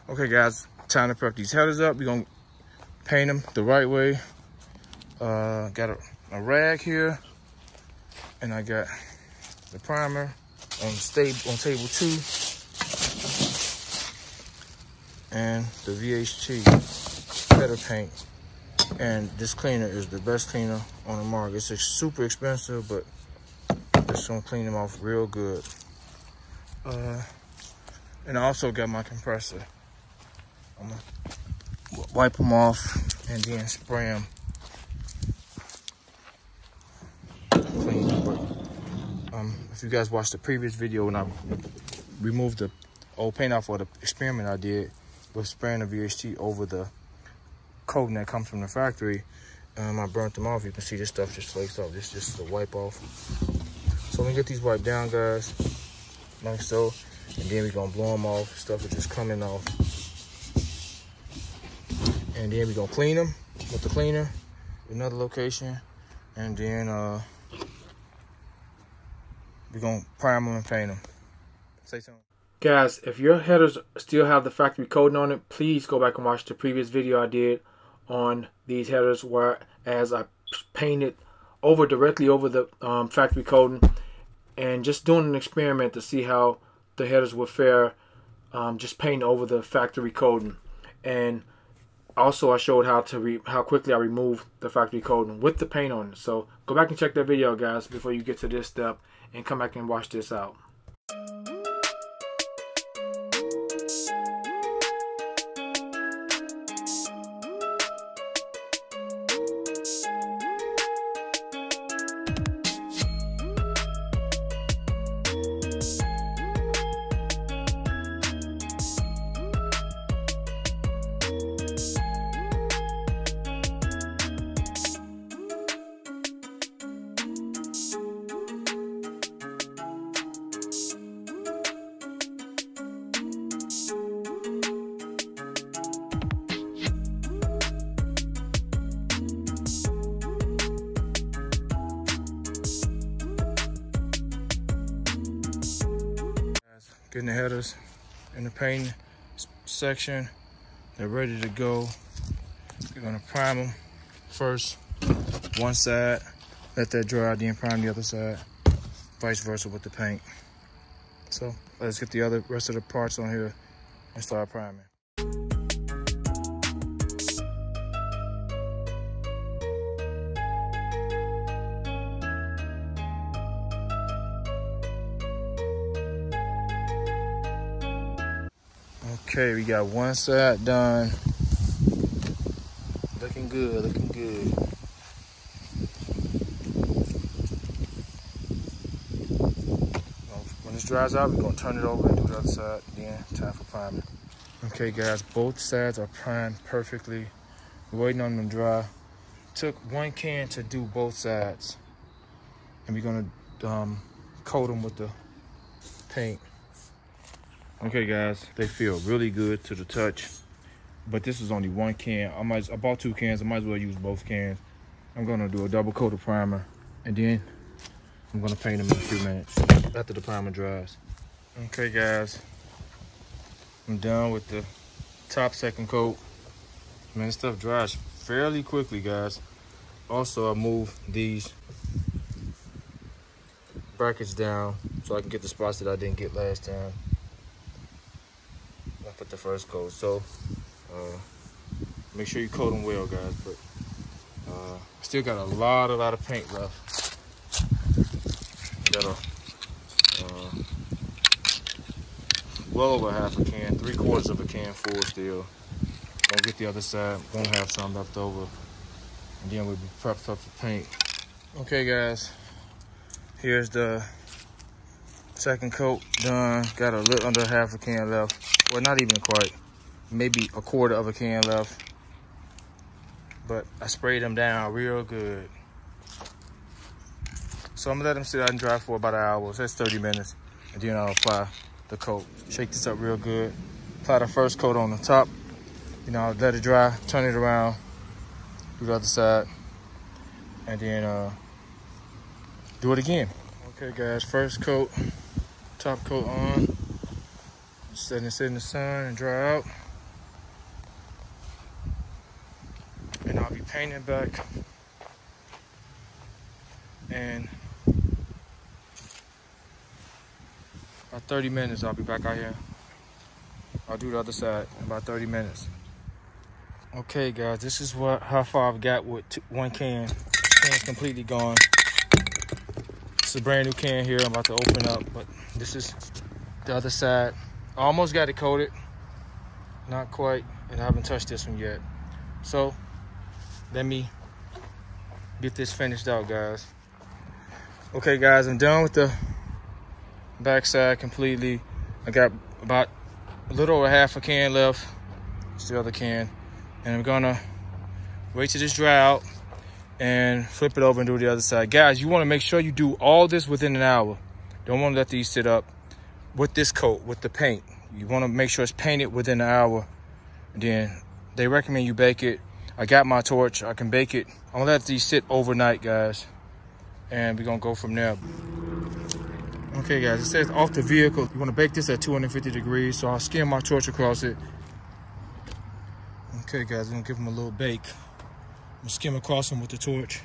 Okay guys, time to prep these headers up. We're gonna paint them the right way. Got a rag here, and I got the primer on table 2, and the VHT header paint. And this cleaner is the best cleaner on the market. It's super expensive, but it's gonna clean them off real good. And I also got my compressor. I'm gonna wipe them off and then spray them clean. But if you guys watched the previous video when I removed the old paint off for the experiment I did with spraying the VHT over the coating that comes from the factory, I burnt them off. You can see this stuff just flakes off. This is just a wipe off. So let me get these wiped down, guys, like so, and then we're gonna blow them off. Stuff is just coming off. And then we're gonna clean them with the cleaner, another location, and then we're gonna prime them and paint them. Say something. Guys, if your headers still have the factory coating on it, please go back and watch the previous video I did on these headers, where as I painted directly over the factory coating, and just doing an experiment to see how the headers would fare just painting over the factory coating. And also I showed how quickly I removed the factory coating with the paint on it. So go back and check that video, guys, before you get to this step, and come back and watch this out. Getting the headers in the paint section. They're ready to go. We're gonna prime them first, one side, let that dry, then prime the other side, vice versa with the paint. So let's get the rest of the parts on here and start priming. Okay, we got one side done. Looking good, looking good. When this dries out, we're gonna turn it over and do the other side. Then time for priming. Okay guys, both sides are primed perfectly. We're waiting on them to dry. Took 1 can to do both sides. And we're gonna coat them with the paint. Okay guys, they feel really good to the touch, but this is only 1 can. I bought 2 cans, I might as well use both cans. I'm gonna do a double coat of primer, and then I'm gonna paint them in a few minutes after the primer dries. Okay guys, I'm done with the top 2nd coat. Man, this stuff dries fairly quickly, guys. Also, I moved these brackets down so I can get the spots that I didn't get last time. I put the first coat, so make sure you coat them well, guys. But still got a lot of paint left. Got well over half a can, 3/4 of a can full still. Gonna get the other side, won't have some left over, and then we'll be prepped up for paint. Okay guys, here's the 2nd coat done. Got a little under half a can left. Well, not even quite. Maybe 1/4 of a can left. But I sprayed them down real good. So I'm gonna let them sit out and dry for about an hour. So that's 30 minutes. And then I'll apply the coat. Shake this up real good. Apply the first coat on the top. You know, let it dry, turn it around, do the other side, and then do it again. Okay guys, first coat, top coat on. Just letting it sit in the sun and dry out. painting back, and about 30 minutes I'll be back out here. I'll do the other side in about 30 minutes. Okay guys, this is how far I've got with one can. Can's completely gone. It's a brand new can here I'm about to open up, but this is the other side. I almost got it coated, not quite, and I haven't touched this one yet. So let me get this finished out, guys. Okay guys, I'm done with the backside completely. I got about a little over half a can left. It's the other can. And I'm gonna wait till this dry out and flip it over and do the other side. Guys, you wanna make sure you do all this within an hour. Don't wanna let these sit up with this coat, with the paint. You wanna make sure it's painted within an hour. And then they recommend you bake it. I got my torch, I can bake it. I'm gonna let these sit overnight, guys. And we're gonna go from there. Okay guys, it says off the vehicle, you wanna bake this at 250 degrees. So I'll skim my torch across it. Okay guys, I'm gonna give them a little bake. I'm gonna skim across them with the torch.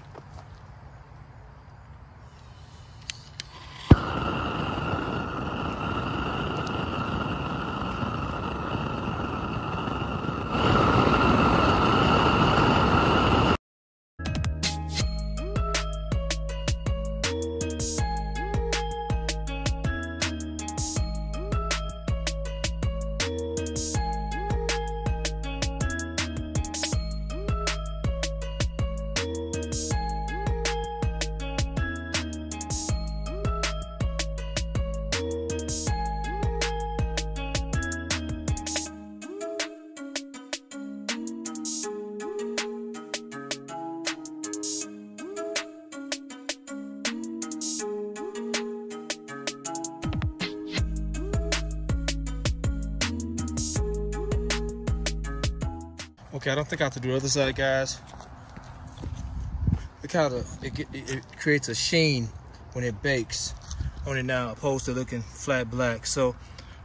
Okay, I don't think I have to do the other side, guys. Look how it creates a sheen when it bakes on it now, opposed to looking flat black. So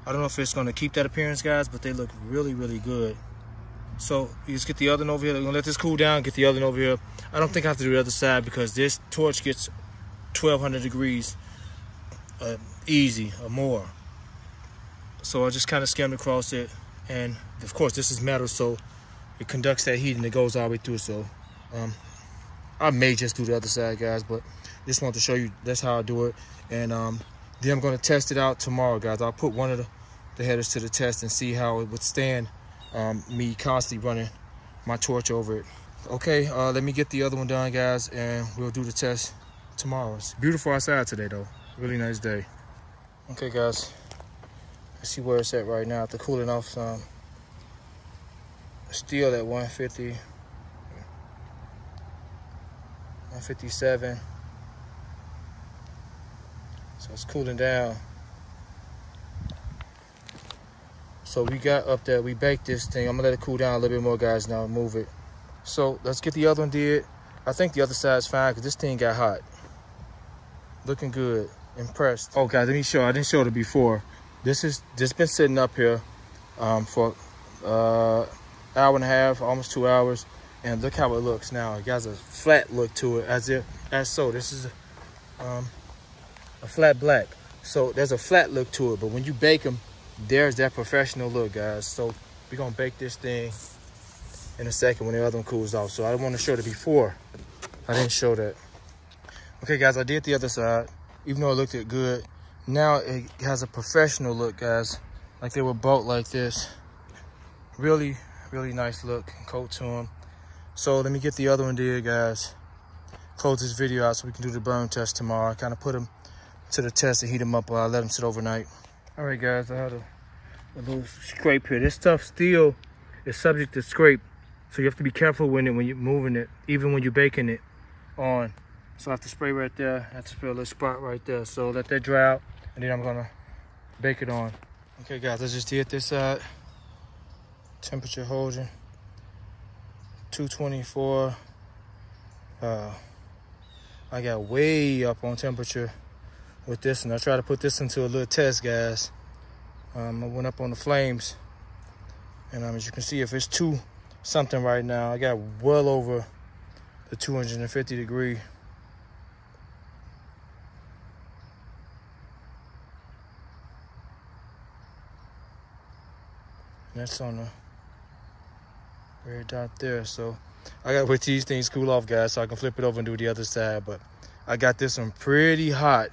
I don't know if it's gonna keep that appearance, guys, but they look really, really good. So you just get the oven over here. We're gonna let this cool down, get the oven over here. I don't think I have to do the other side because this torch gets 1200 degrees easy or more. So I just kind of skimmed across it. And of course, this is metal, so it conducts that heat and it goes all the way through. So I may just do the other side, guys, but just want to show you that's how I do it. And then I'm going to test it out tomorrow, guys. I'll put one of the headers to the test and see how it would stand me constantly running my torch over it. Okay, let me get the other one done, guys, and we'll do the test tomorrow. It's beautiful outside today, though. Really nice day. Okay, guys, let's see where it's at right now after cooling off some. Still at 150, 157. So it's cooling down. So we got up there, we baked this thing. I'm gonna let it cool down a little bit more, guys, now move it. So let's get the other one did. I think the other side's fine because this thing got hot. Looking good, impressed. Oh guys, let me show, I didn't show it before. This been sitting up here for hour and a half, almost 2 hours, and look how it looks now. It has a flat look to it, as so. This is a flat black, so there's a flat look to it. But when you bake them, there's that professional look, guys. So we're gonna bake this thing in a second when the other one cools off. So I want to show the before. I didn't show that. Okay, guys, I did the other side, even though it looked good. Now it has a professional look, guys. Like they were bought like this. Really nice look, coat to them. So let me get the other one there, guys. Close this video out so we can do the burn test tomorrow. I kind of put them to the test and heat them up while I let them sit overnight. All right, guys, I had a little scrape here. This stuff still is subject to scrape, so you have to be careful when you're moving it, even when you're baking it on. So I have to spray right there. I have to fill a little spot right there. So let that dry out, and then I'm gonna bake it on. Okay, guys, I just did this side. Temperature holding 224. I got way up on temperature with this, and I try to put this into a little test, guys. I went up on the flames, and as you can see, if it's 2 something right now, I got well over the 250 degree. And that's on the red dot there. So I gotta wait till these things cool off, guys, so I can flip it over and do the other side. But I got this one pretty hot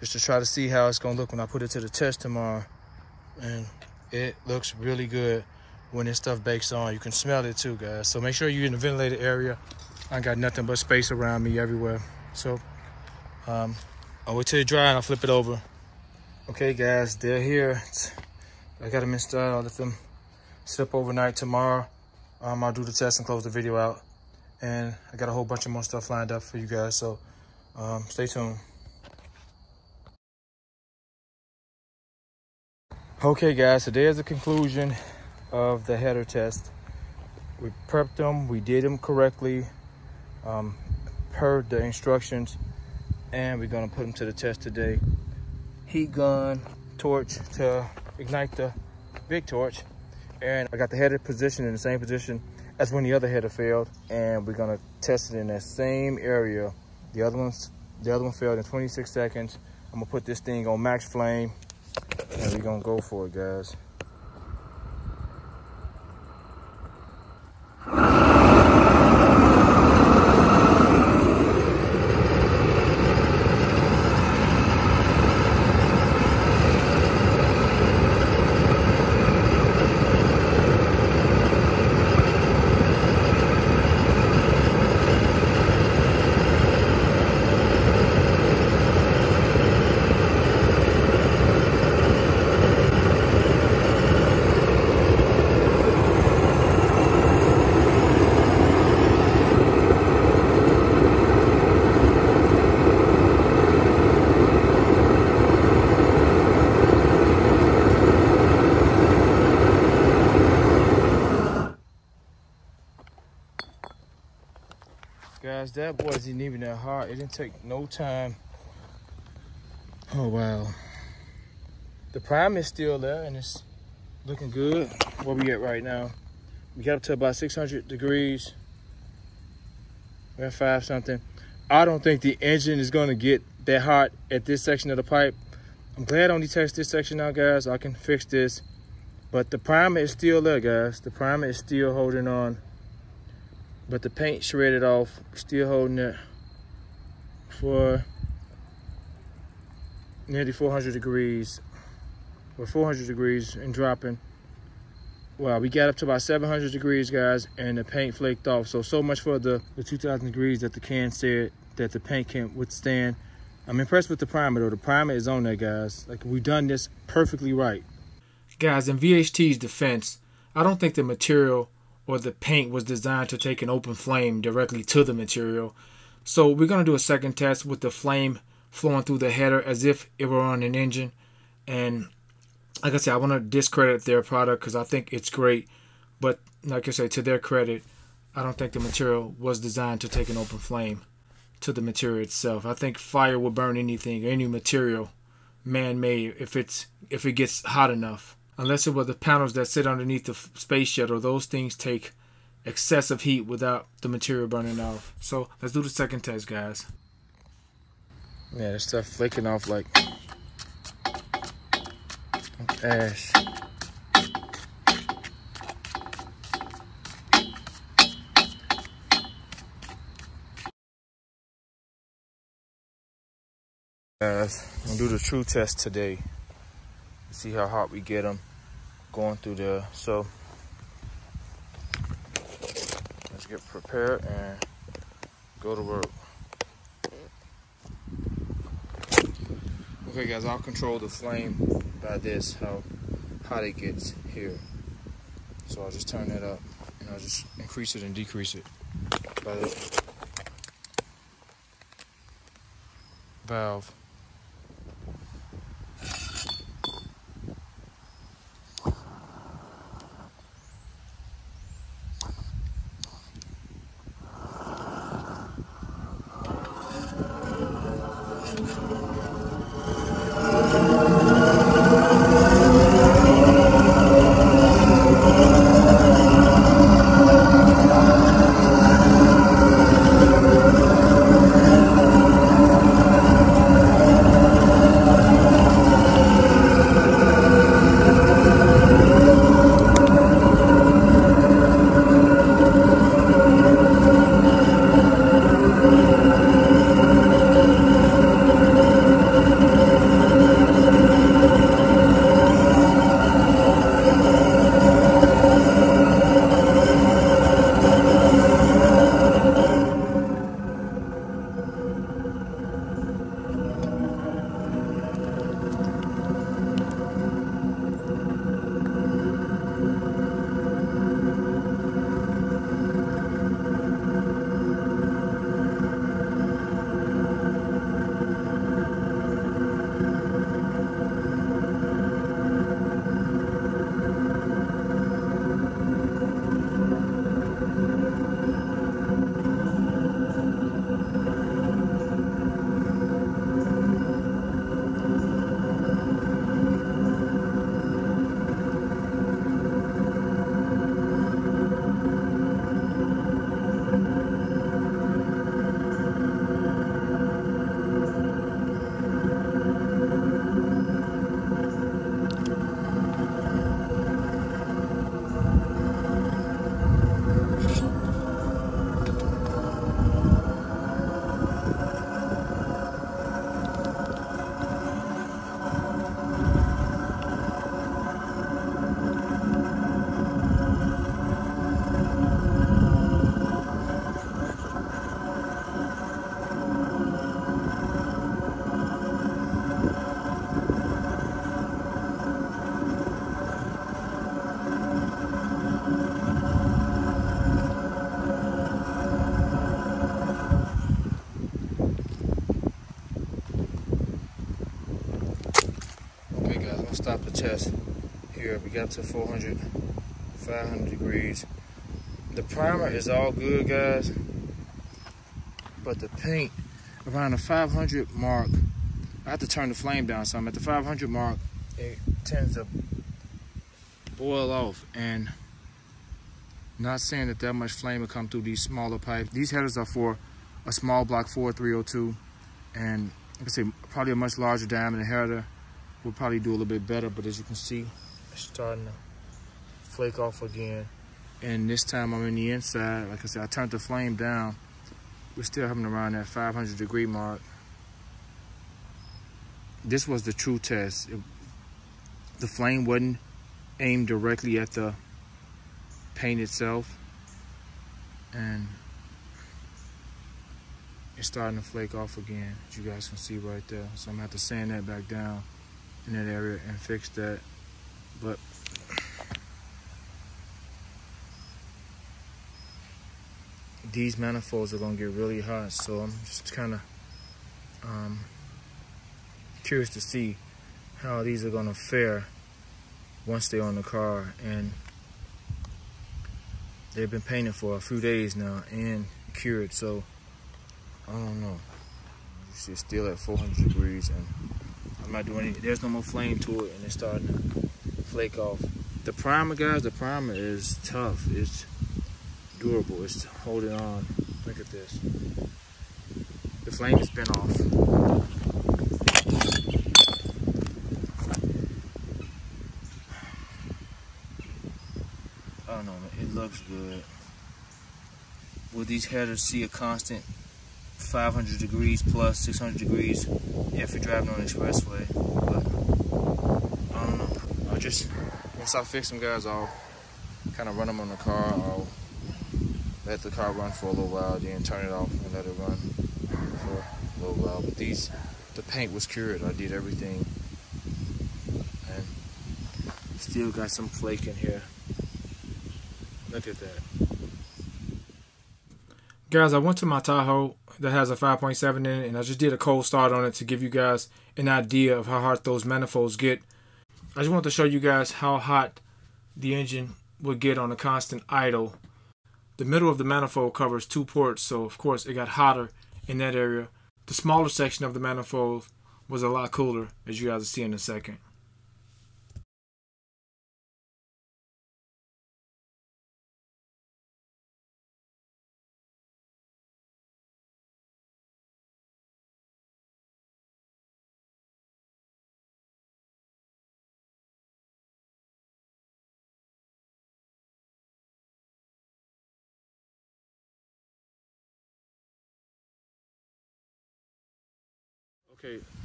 just to try to see how it's gonna look when I put it to the test tomorrow. And it looks really good when this stuff bakes on. You can smell it too, guys. So make sure you're in the ventilated area. I ain't got nothing but space around me everywhere. So I'll wait till it dry and I'll flip it over. Okay, guys, they're here. I got them installed. I'll let them sit up overnight. Tomorrow I'll do the test and close the video out. And I got a whole bunch of more stuff lined up for you guys, so stay tuned. Okay, guys, so there's the conclusion of the header test. We prepped them, we did them correctly per the instructions, and we're gonna put them to the test today. Heat gun, torch to ignite the big torch, and I got the header positioned in the same position as when the other header failed, and we're gonna test it in that same area. The other one failed in 26 seconds. I'm gonna put this thing on max flame, and we're gonna go for it, guys. Guys, that wasn't even that hard. It didn't take no time. Oh, wow. The prime is still there and it's looking good. Where we at right now? We got up to about 600 degrees. We're at 5 something. I don't think the engine is gonna get that hot at this section of the pipe. I'm glad I only tested this section now, guys. I can fix this. But the primer is still there, guys. The primer is still holding on. But the paint shredded off, still holding it for nearly 400 degrees, or 400 degrees and dropping. Wow, we got up to about 700 degrees, guys, and the paint flaked off. So much for the 2,000 degrees that the can said that the paint can't withstand. I'm impressed with the primer, though. The primer is on there, guys. Like, we've done this perfectly right. Guys, in VHT's defense, I don't think the material or the paint was designed to take an open flame directly to the material. So we're going to do a second test with the flame flowing through the header as if it were on an engine. And like I said, I want to discredit their product because I think it's great. But like I said, to their credit, I don't think the material was designed to take an open flame to the material itself. I think fire will burn anything, any material, man-made, if it gets hot enough. Unless it were the panels that sit underneath the space shuttle, those things take excessive heat without the material burning off. So let's do the second test, guys. Yeah, this stuff flaking off like ash. Guys, I'm gonna do the true test today. See how hot we get them going through there. So let's get prepared and go to work. Okay, guys, I'll control the flame by this, how hot it gets here. So I'll just turn that up and I'll just increase it and decrease it by the valve. test here. We got up to 400, 500 degrees. The primer is all good, guys, but the paint around the 500 mark, I have to turn the flame down some. At the 500 mark, it tends to boil off, and not saying that much flame will come through these smaller pipes. These headers are for a small block Ford 302, and like I say, probably a much larger diameter header will probably do a little bit better, but as you can see, it's starting to flake off again. And this time I'm in the inside. Like I said, I turned the flame down. We're still having around that 500 degree mark. This was the true test. The flame wasn't aimed directly at the paint itself, and it's starting to flake off again, as you guys can see right there. So I'm gonna have to sand that back down in that area and fix that. But these manifolds are gonna get really hot, so I'm just kind of curious to see how these are gonna fare once they're on the car. And they've been painted for a few days now and cured, so I don't know. You see it's still at 400 degrees, and I'm not doing anything. There's no more flame to it, and it's starting to flake off. The primer, guys, the primer is tough. It's durable. It's holding on. Look at this. The flame has been off. I don't know, man. It looks good. Will these headers see a constant 500 degrees plus 600 degrees if you're driving on the expressway? But I don't know. Once I fix them, guys, I'll kind of run them on the car. I'll let the car run for a little while, then turn it off and let it run for a little while. But the paint was cured. I did everything, and still got some flake in here. Look at that. Guys, I went to my Tahoe that has a 5.7 in it, and I just did a cold start on it to give you guys an idea of how hot those manifolds get. I just wanted to show you guys how hot the engine would get on a constant idle. The middle of the manifold covers 2 ports, so of course it got hotter in that area. The smaller section of the manifold was a lot cooler, as you guys will see in a second.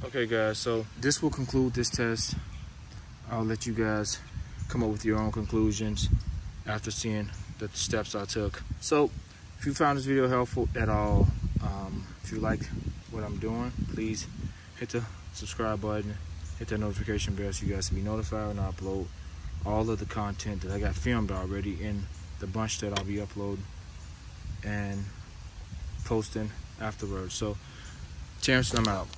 Okay guys, so this will conclude this test. I'll let you guys come up with your own conclusions after seeing the steps I took. So if you found this video helpful at all, if you like what I'm doing, please hit the subscribe button, hit that notification bell so you guys can be notified when I upload all of the content that I got filmed already in the bunch that I'll be uploading and posting afterwards. So Terrence, I'm out.